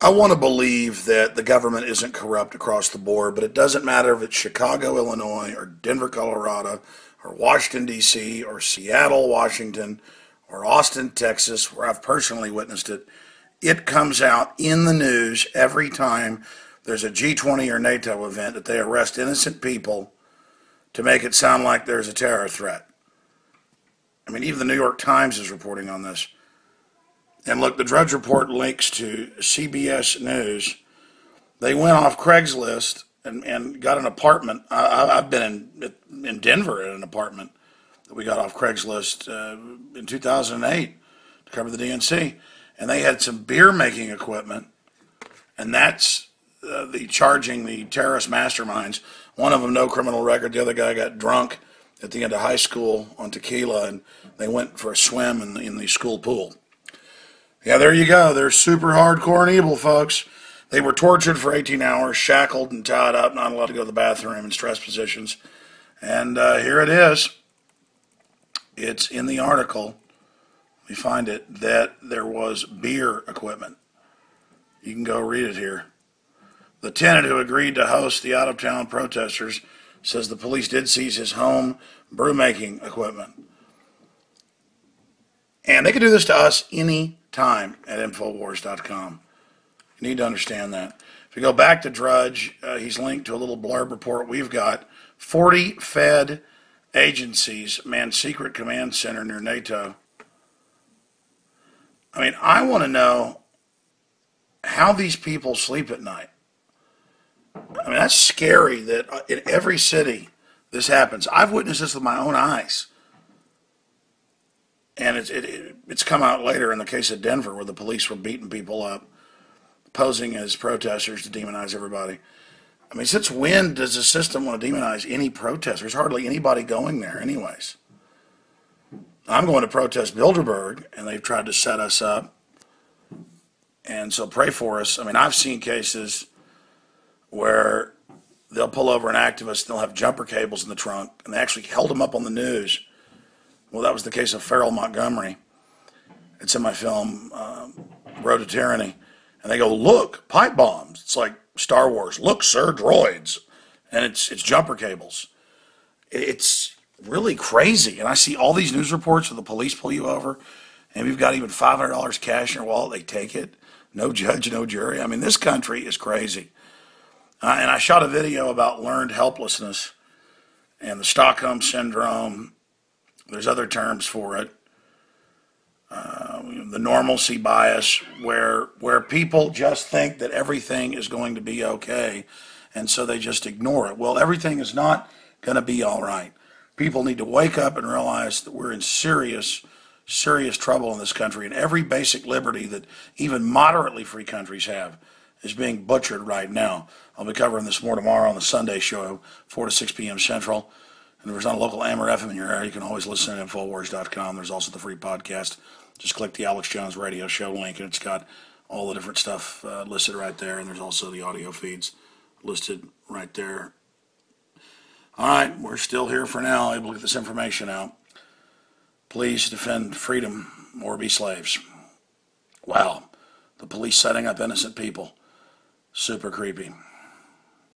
I want to believe that the government isn't corrupt across the board, but it doesn't matter if it's Chicago, Illinois, or Denver, Colorado, or Washington, D.C., or Seattle, Washington, or Austin, Texas, where I've personally witnessed it. It comes out in the news every time there's a G20 or NATO event that they arrest innocent people to make it sound like there's a terror threat. I mean, even the New York Times is reporting on this. And look, the Drudge Report links to CBS News. They went off Craigslist and got an apartment. I've been in Denver at an apartment that we got off Craigslist in 2008 to cover the DNC. And they had some beer making equipment. And that's the charging the terrorist masterminds. One of them, no criminal record. The other guy got drunk at the end of high school on tequila, and they went for a swim in the school pool. Yeah, there you go. They're super hardcore and evil, folks. They were tortured for 18 hours, shackled and tied up, not allowed to go to the bathroom in stress positions. And here it is. It's in the article. We find it that there was beer equipment. You can go read it here. The tenant who agreed to host the out-of-town protesters says the police did seize his home brew-making equipment. And they can do this to us any time at Infowars.com. You need to understand that. If you go back to Drudge, he's linked to a little blurb report we've got. 40 Fed agencies man secret command center near NATO. I mean, I want to know how these people sleep at night. I mean, that's scary that in every city this happens. I've witnessed this with my own eyes. And it's come out later in the case of Denver where the police were beating people up, posing as protesters to demonize everybody. I mean, since when does the system want to demonize any protester? There's hardly anybody going there anyways. I'm going to protest Bilderberg, and they've tried to set us up. And so pray for us. I mean, I've seen cases where they'll pull over an activist and they'll have jumper cables in the trunk, and they actually held them up on the news. Well, that was the case of Farrell Montgomery. It's in my film, Road to Tyranny. And they go, look, pipe bombs. It's like Star Wars. Look, sir, droids. And it's jumper cables. It's really crazy. And I see all these news reports where the police pull you over, and you've got even $500 cash in your wallet. They take it. No judge, no jury. I mean, this country is crazy. And I shot a video about learned helplessness and the Stockholm Syndrome. There's other terms for it. The normalcy bias, where people just think that everything is going to be okay, and so they just ignore it. Well, everything is not going to be all right. People need to wake up and realize that we're in serious, serious trouble in this country, and every basic liberty that even moderately free countries have is being butchered right now. I'll be covering this more tomorrow on the Sunday show, 4 to 6 p.m. Central. And if there's not a local AM or FM in your area, you can always listen at Infowars.com. There's also the free podcast. Just click the Alex Jones Radio Show link, and it's got all the different stuff listed right there. And there's also the audio feeds listed right there. All right, we're still here for now, able to get this information out. Please defend freedom or be slaves. Wow, the police setting up innocent people. Super creepy.